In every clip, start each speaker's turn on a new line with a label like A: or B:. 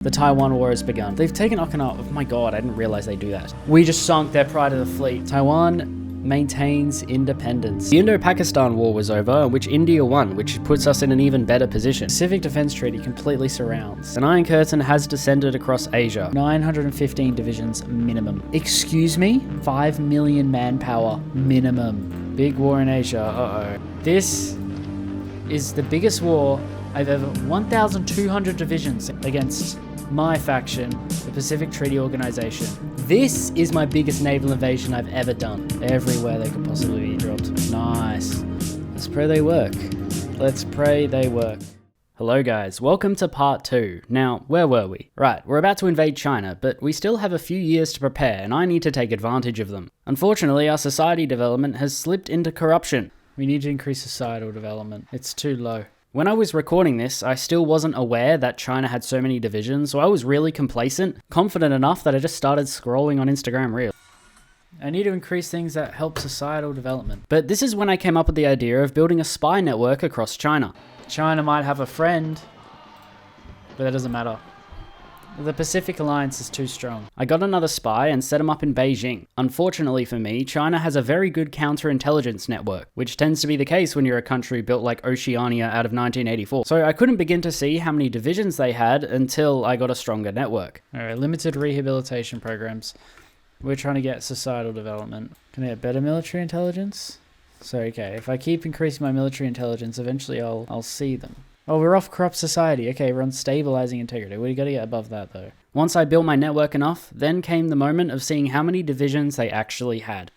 A: The Taiwan War has begun. They've taken Okinawa. Oh my god, I didn't realize they do that. We just sunk their pride of the fleet. Taiwan maintains independence. The Indo-Pakistan War was over, which India won, which puts us in an even better position. Pacific Defense Treaty completely surrounds. An Iron Curtain has descended across Asia. 915 divisions minimum. Excuse me? 5 million manpower minimum. Big war in Asia. Uh-oh. This is the biggest war I've ever... 1,200 divisions against my faction, the Pacific Treaty Organization. This is my biggest naval invasion I've ever done. Everywhere they could possibly be dropped. Nice. Let's pray they work. Let's pray they work. Hello guys, welcome to part 2. Now, where were we? Right, we're about to invade China, but we still have a few years to prepare and I need to take advantage of them. Unfortunately, our society development has slipped into corruption. We need to increase societal development. It's too low. When I was recording this, I still wasn't aware that China had so many divisions, so I was really complacent, confident enough that I just started scrolling on Instagram Reels. I need to increase things that help societal development. But this is when I came up with the idea of building a spy network across China. China might have a friend, but that doesn't matter. The Pacific Alliance is too strong. I got another spy and set him up in Beijing. Unfortunately for me, China has a very good counterintelligence network, which tends to be the case when you're a country built like Oceania out of 1984. So I couldn't begin to see how many divisions they had until I got a stronger network. Alright, limited rehabilitation programs. We're trying to get societal development. Can I get better military intelligence? So okay, if I keep increasing my military intelligence, eventually I'll see them. Oh, we're off corrupt society. Okay, we're on stabilizing integrity. We gotta get above that though. Once I built my network enough, then came the moment of seeing how many divisions they actually had.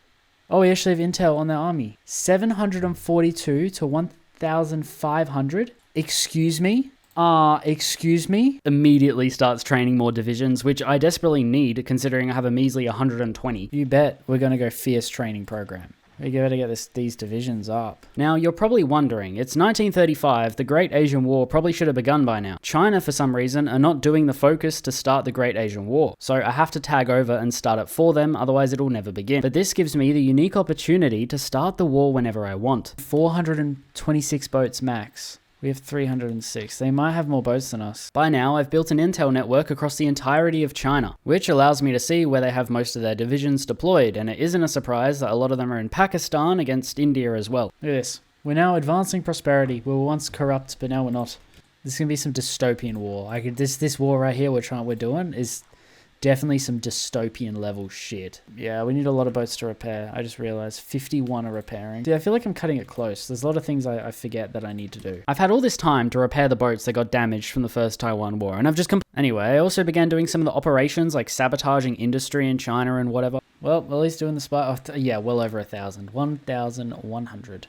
A: Oh, we actually have intel on their army. 742 to 1,500? Excuse me? Excuse me? Immediately starts training more divisions, which I desperately need considering I have a measly 120. You bet we're gonna go fierce training program. We gotta get these divisions up. Now, you're probably wondering, it's 1935, the Great Asian War probably should have begun by now. China, for some reason, are not doing the focus to start the Great Asian War. So I have to tag over and start it for them, otherwise it'll never begin. But this gives me the unique opportunity to start the war whenever I want. 426 boats max. We have 306. They might have more boats than us. By now, I've built an intel network across the entirety of China, which allows me to see where they have most of their divisions deployed, and it isn't a surprise that a lot of them are in Pakistan against India as well. Look at this. We're now advancing prosperity. We were once corrupt, but now we're not. This is going to be some dystopian war. This war right here we're doing is definitely some dystopian level shit. Yeah, we need a lot of boats to repair. I just realized 51 are repairing. Dude, I feel like I'm cutting it close. There's a lot of things I forget that I need to do. I've had all this time to repair the boats that got damaged from the first Taiwan War, and I've just Anyway, I also began doing some of the operations like sabotaging industry in China and whatever. Well, at least doing the spy... yeah, well over 1,000. 1,100.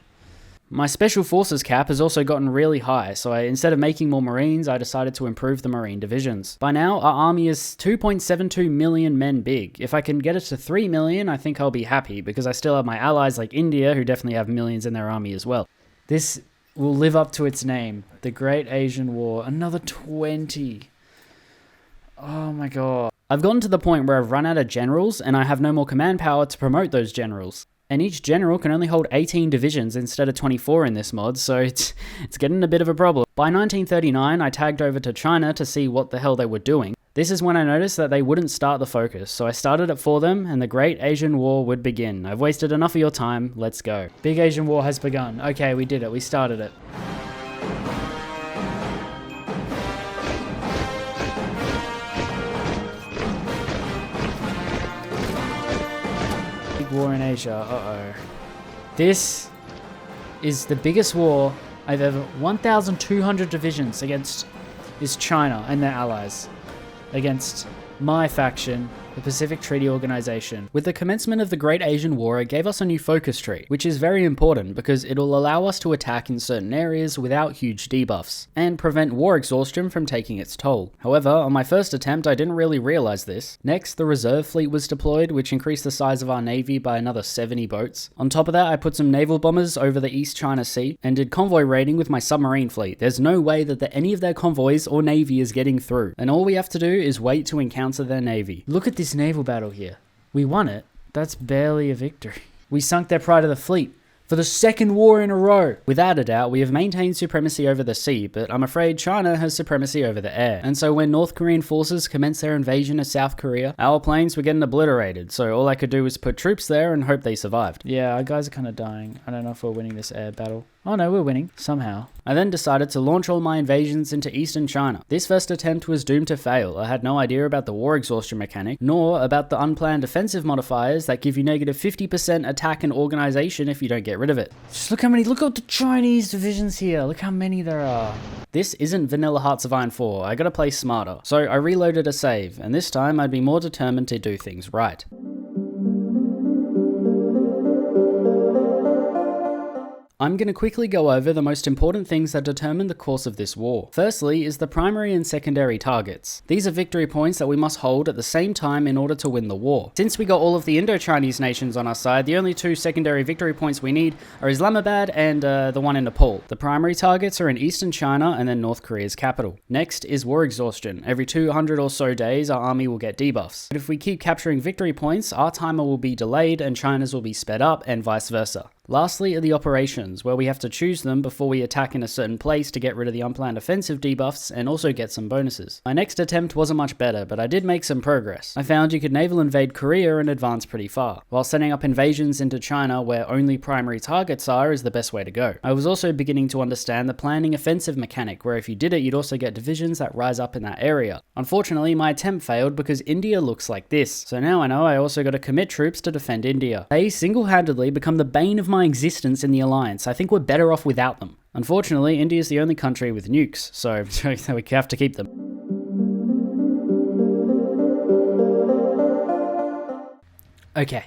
A: My Special Forces cap has also gotten really high, so instead of making more Marines, I decided to improve the Marine divisions. By now, our army is 2.72 million men big. If I can get it to 3 million, I think I'll be happy, because I still have my allies like India, who definitely have millions in their army as well. This will live up to its name, the Great Asian War. Another 20. Oh my god. I've gotten to the point where I've run out of generals, and I have no more command power to promote those generals. And each general can only hold 18 divisions instead of 24 in this mod, so it's getting a bit of a problem. By 1939, I tagged over to China to see what the hell they were doing. This is when I noticed that they wouldn't start the focus, so I started it for them, and the Great Asian War would begin. I've wasted enough of your time, let's go. Big Asian War has begun. Okay, we did it, we started it. War in Asia. Uh-oh. This is the biggest war I've ever... 1,200 divisions against is China and their allies. Against my faction, the Pacific Treaty Organization. With the commencement of the Great Asian War, it gave us a new focus tree, which is very important because it'll allow us to attack in certain areas without huge debuffs, and prevent war exhaustion from taking its toll. However, on my first attempt, I didn't really realize this. Next, the reserve fleet was deployed, which increased the size of our navy by another 70 boats. On top of that, I put some naval bombers over the East China Sea, and did convoy raiding with my submarine fleet. There's no way that any of their convoys or navy is getting through, and all we have to do is wait to encounter their navy. Look at this naval battle here. We won it. That's barely a victory. We sunk their pride of the fleet. For for the second war in a row. Without a doubt, we have maintained supremacy over the sea, but I'm afraid China has supremacy over the air. And so when North Korean forces commenced their invasion of South Korea, our planes were getting obliterated, so all I could do was put troops there and hope they survived. Yeah, our guys are kind of dying. I don't know if we're winning this air battle. Oh no, we're winning, somehow. I then decided to launch all my invasions into eastern China. This first attempt was doomed to fail. I had no idea about the war exhaustion mechanic, nor about the unplanned defensive modifiers that give you negative 50% attack and organization if you don't get rid of it. Just look at the Chinese divisions here, look how many there are. This isn't vanilla Hearts of Iron 4, I gotta play smarter. So I reloaded a save, and this time I'd be more determined to do things right. I'm going to quickly go over the most important things that determine the course of this war. Firstly is the primary and secondary targets. These are victory points that we must hold at the same time in order to win the war. Since we got all of the Indo-Chinese nations on our side, the only two secondary victory points we need are Islamabad and the one in Nepal. The primary targets are in eastern China and then North Korea's capital. Next is war exhaustion. Every 200 or so days our army will get debuffs. But if we keep capturing victory points, our timer will be delayed and China's will be sped up and vice versa. Lastly are the operations, where we have to choose them before we attack in a certain place to get rid of the unplanned offensive debuffs and also get some bonuses. My next attempt wasn't much better, but I did make some progress. I found you could naval invade Korea and advance pretty far, while setting up invasions into China where only primary targets are is the best way to go. I was also beginning to understand the planning offensive mechanic, where if you did it you'd also get divisions that rise up in that area. Unfortunately, my attempt failed because India looks like this, so now I know I also got to commit troops to defend India. They single-handedly become the bane of my existence in the alliance. I think we're better off without them. Unfortunately, India is the only country with nukes, so we have to keep them. Okay.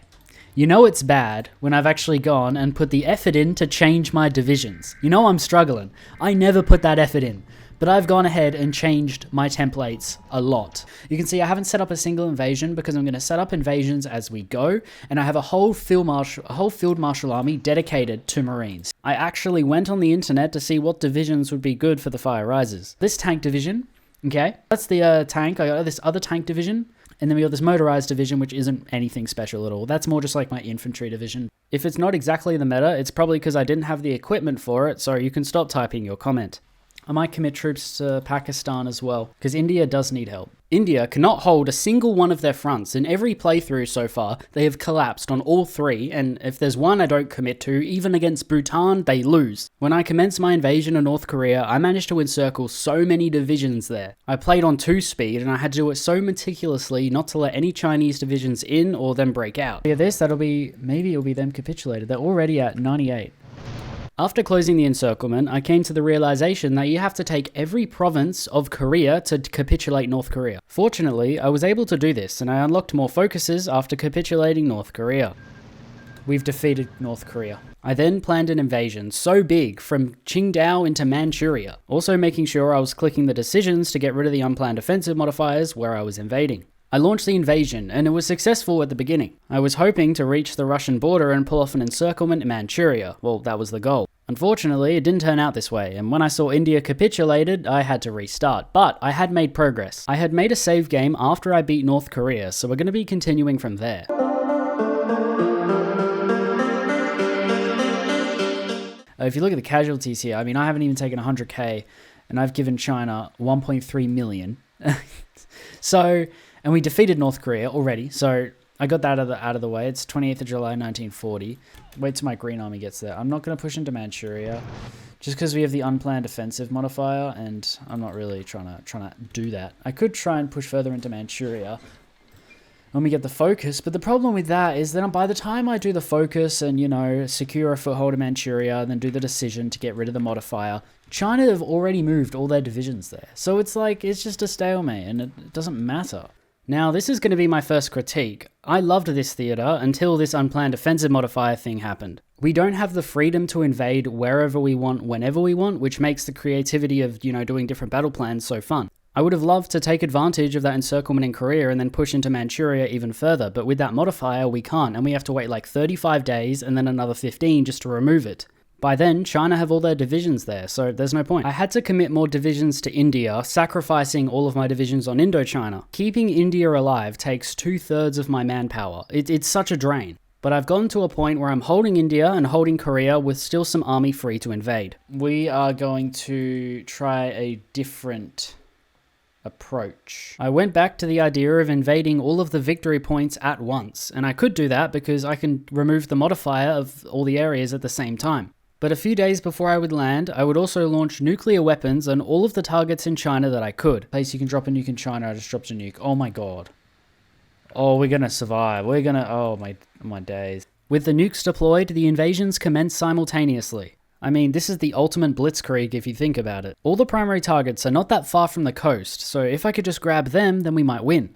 A: You know it's bad when I've actually gone and put the effort in to change my divisions. You know I'm struggling. I never put that effort in. But I've gone ahead and changed my templates a lot. You can see I haven't set up a single invasion because I'm going to set up invasions as we go, and I have a whole field marshal army dedicated to Marines. I actually went on the internet to see what divisions would be good for the Fire Risers. This tank division, okay, that's the tank. I got this other tank division, and then we got this motorized division, which isn't anything special at all. That's more just like my infantry division. If it's not exactly the meta, it's probably because I didn't have the equipment for it, so you can stop typing your comment. I might commit troops to Pakistan as well, because India does need help. India cannot hold a single one of their fronts. In every playthrough so far, they have collapsed on all three, and if there's one I don't commit to, even against Bhutan, they lose. When I commenced my invasion of North Korea, I managed to encircle so many divisions there. I played on 2-speed, and I had to do it so meticulously not to let any Chinese divisions in or them break out. Yeah, maybe it'll be them capitulated. They're already at 98. After closing the encirclement, I came to the realization that you have to take every province of Korea to capitulate North Korea. Fortunately, I was able to do this, and I unlocked more focuses after capitulating North Korea. We've defeated North Korea. I then planned an invasion so big from Qingdao into Manchuria, also making sure I was clicking the decisions to get rid of the unplanned offensive modifiers where I was invading. I launched the invasion, and it was successful at the beginning. I was hoping to reach the Russian border and pull off an encirclement in Manchuria. Well, that was the goal. Unfortunately, it didn't turn out this way, and when I saw India capitulated, I had to restart. But I had made progress. I had made a save game after I beat North Korea, so we're going to be continuing from there. If you look at the casualties here, I mean, I haven't even taken 100k, and I've given China 1.3 million. And we defeated North Korea already, so I got that out of the way. It's 28th of July, 1940. Wait till my green army gets there. I'm not going to push into Manchuria, just because we have the unplanned offensive modifier, and I'm not really trying to do that. I could try and push further into Manchuria when we get the focus, but the problem with that is that by the time I do the focus and, you know, secure a foothold in Manchuria, and then do the decision to get rid of the modifier, China have already moved all their divisions there. So it's like, it's just a stalemate, and it doesn't matter. Now, this is going to be my first critique. I loved this theater until this unplanned offensive modifier thing happened. We don't have the freedom to invade wherever we want, whenever we want, which makes the creativity of, you know, doing different battle plans so fun. I would have loved to take advantage of that encirclement in Korea and then push into Manchuria even further, but with that modifier, we can't, and we have to wait like 35 days and then another 15 just to remove it. By then, China have all their divisions there, so there's no point. I had to commit more divisions to India, sacrificing all of my divisions on Indochina. Keeping India alive takes 2/3 of my manpower. It's such a drain. But I've gotten to a point where I'm holding India and holding Korea with still some army free to invade. We are going to try a different approach. I went back to the idea of invading all of the victory points at once, and I could do that because I can remove the modifier of all the areas at the same time. But a few days before I would land, I would also launch nuclear weapons on all of the targets in China that I could. Place you can drop a nuke in China, I just dropped a nuke. Oh my god. Oh, we're gonna survive. We're gonna... Oh my days. With the nukes deployed, the invasions commence simultaneously. I mean, this is the ultimate blitzkrieg if you think about it. All the primary targets are not that far from the coast, so if I could just grab them, then we might win.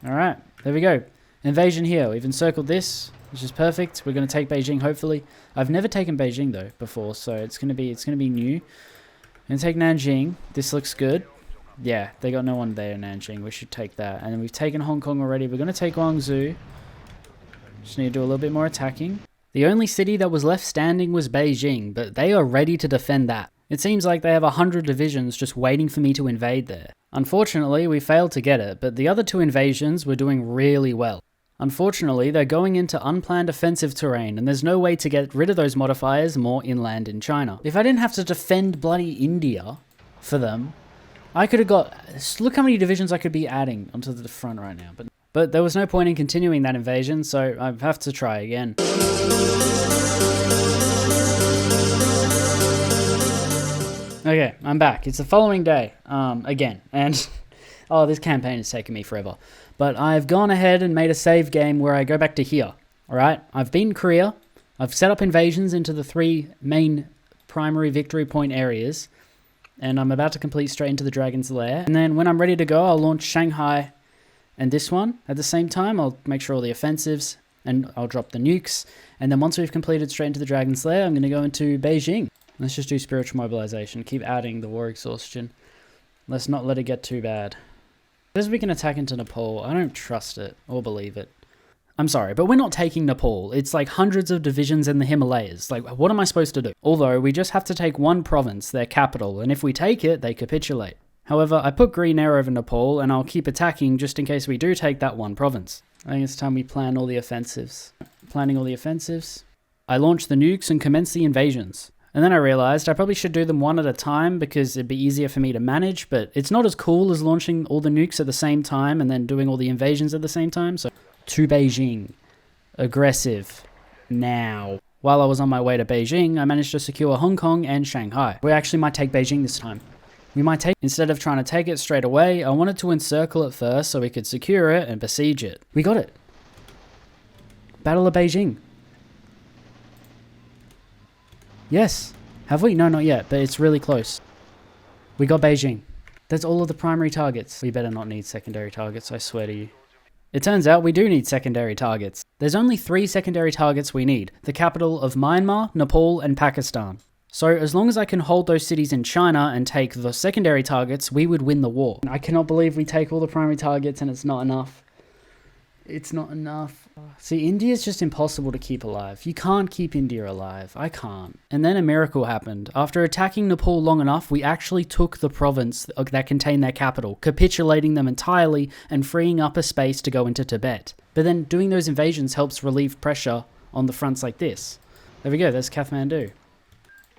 A: Alright, there we go. Invasion here. We've encircled this, which is perfect. We're going to take Beijing, hopefully. I've never taken Beijing, though, before, so it's going to be new. Going to take Nanjing. This looks good. Yeah, they got no one there in Nanjing. We should take that. And then we've taken Hong Kong already. We're going to take Guangzhou. Just need to do a little bit more attacking. The only city that was left standing was Beijing, but they are ready to defend that. It seems like they have 100 divisions just waiting for me to invade there. Unfortunately, we failed to get it, but the other two invasions were doing really well. Unfortunately, they're going into unplanned offensive terrain, and there's no way to get rid of those modifiers more inland in China. If I didn't have to defend bloody India for them, I could have got... Look how many divisions I could be adding onto the front right now. But there was no point in continuing that invasion, so I have to try again. Okay, I'm back. It's the following day, again, and oh, this campaign has taken me forever. But I've gone ahead and made a save game where I go back to here, alright? I've beaten Korea, I've set up invasions into the 3 main primary victory point areas, and I'm about to complete straight into the Dragon's Lair. And then when I'm ready to go, I'll launch Shanghai and this one at the same time. I'll make sure all the offensives, and I'll drop the nukes. And then once we've completed straight into the Dragon's Lair, I'm going to go into Beijing. Let's just do spiritual mobilization. Keep adding the war exhaustion. Let's not let it get too bad. As we can attack into Nepal, I don't trust it or believe it. I'm sorry, but we're not taking Nepal. It's like hundreds of divisions in the Himalayas. Like, what am I supposed to do? Although, we just have to take one province, their capital, and if we take it, they capitulate. However, I put green air over Nepal, and I'll keep attacking just in case we do take that one province. I think it's time we plan all the offensives. Planning all the offensives. I launch the nukes and commence the invasions. And then I realized I probably should do them one at a time because it'd be easier for me to manage, but it's not as cool as launching all the nukes at the same time and then doing all the invasions at the same time. So, to Beijing. Aggressive. Now. While I was on my way to Beijing, I managed to secure Hong Kong and Shanghai. We actually might take Beijing this time. We might take, instead of trying to take it straight away, I wanted to encircle it first so we could secure it and besiege it. We got it. Battle of Beijing. Yes. Have we? No, not yet, but it's really close. We got Beijing. That's all of the primary targets. We better not need secondary targets, I swear to you. It turns out we do need secondary targets. There's only 3 secondary targets we need. The capital of Myanmar, Nepal, and Pakistan. So as long as I can hold those cities in China and take the secondary targets, we would win the war. I cannot believe we take all the primary targets and it's not enough. It's not enough. See, India's just impossible to keep alive. You can't keep India alive. I can't. And then a miracle happened. After attacking Nepal long enough, we actually took the province that contained their capital, capitulating them entirely and freeing up a space to go into Tibet. But then doing those invasions helps relieve pressure on the fronts like this. There we go, there's Kathmandu.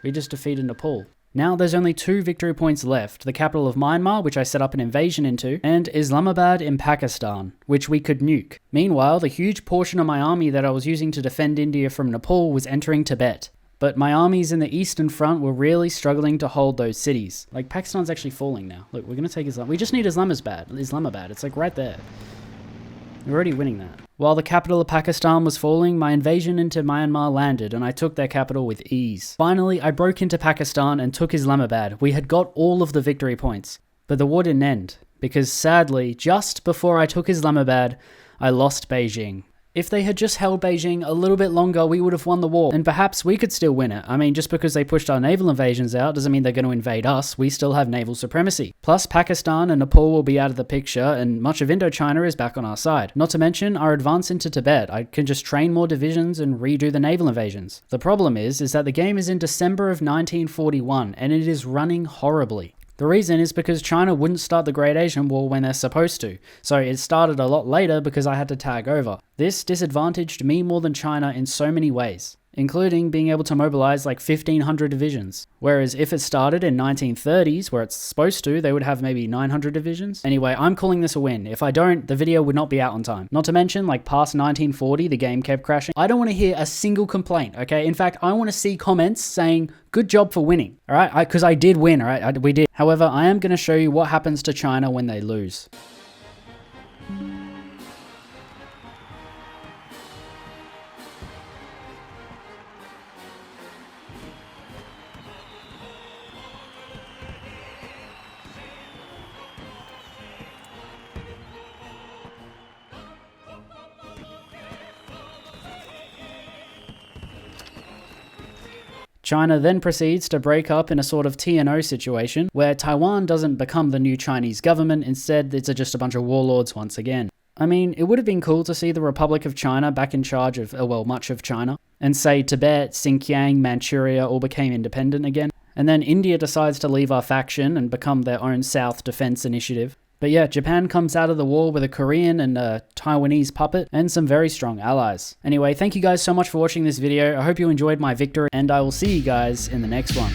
A: We just defeated Nepal. Now there's only 2 victory points left, the capital of Myanmar, which I set up an invasion into, and Islamabad in Pakistan, which we could nuke. Meanwhile, the huge portion of my army that I was using to defend India from Nepal was entering Tibet. But my armies in the eastern front were really struggling to hold those cities. Like, Pakistan's actually falling now. Look, we're going to take Islam. We just need Islamabad. It's like right there. We're already winning that. While the capital of Pakistan was falling, my invasion into Myanmar landed and I took their capital with ease. Finally, I broke into Pakistan and took Islamabad. We had got all of the victory points. But the war didn't end, because sadly, just before I took Islamabad, I lost Beijing. If they had just held Beijing a little bit longer, we would have won the war, and perhaps we could still win it. I mean, just because they pushed our naval invasions out doesn't mean they're going to invade us. We still have naval supremacy. Plus, Pakistan and Nepal will be out of the picture, and much of Indochina is back on our side. Not to mention our advance into Tibet. I can just train more divisions and redo the naval invasions. The problem is that the game is in December of 1941, and it is running horribly. The reason is because China wouldn't start the Great Asian War when they're supposed to, so it started a lot later because I had to tag over. This disadvantaged me more than China in so many ways, including being able to mobilize like 1,500 divisions. Whereas if it started in 1930s, where it's supposed to, they would have maybe 900 divisions. Anyway, I'm calling this a win. If I don't, the video would not be out on time. Not to mention, like past 1940, the game kept crashing. I don't want to hear a single complaint, okay? In fact, I want to see comments saying, good job for winning, all right? Because I did win, all right? We did. However, I am going to show you what happens to China when they lose. China then proceeds to break up in a sort of TNO situation, where Taiwan doesn't become the new Chinese government, instead it's just a bunch of warlords once again. I mean, it would have been cool to see the Republic of China back in charge of, well, much of China, and say Tibet, Xinjiang, Manchuria all became independent again, and then India decides to leave our faction and become their own South Defense Initiative. But yeah, Japan comes out of the war with a Korean and a Taiwanese puppet and some very strong allies. Anyway, thank you guys so much for watching this video. I hope you enjoyed my victory, and I will see you guys in the next one.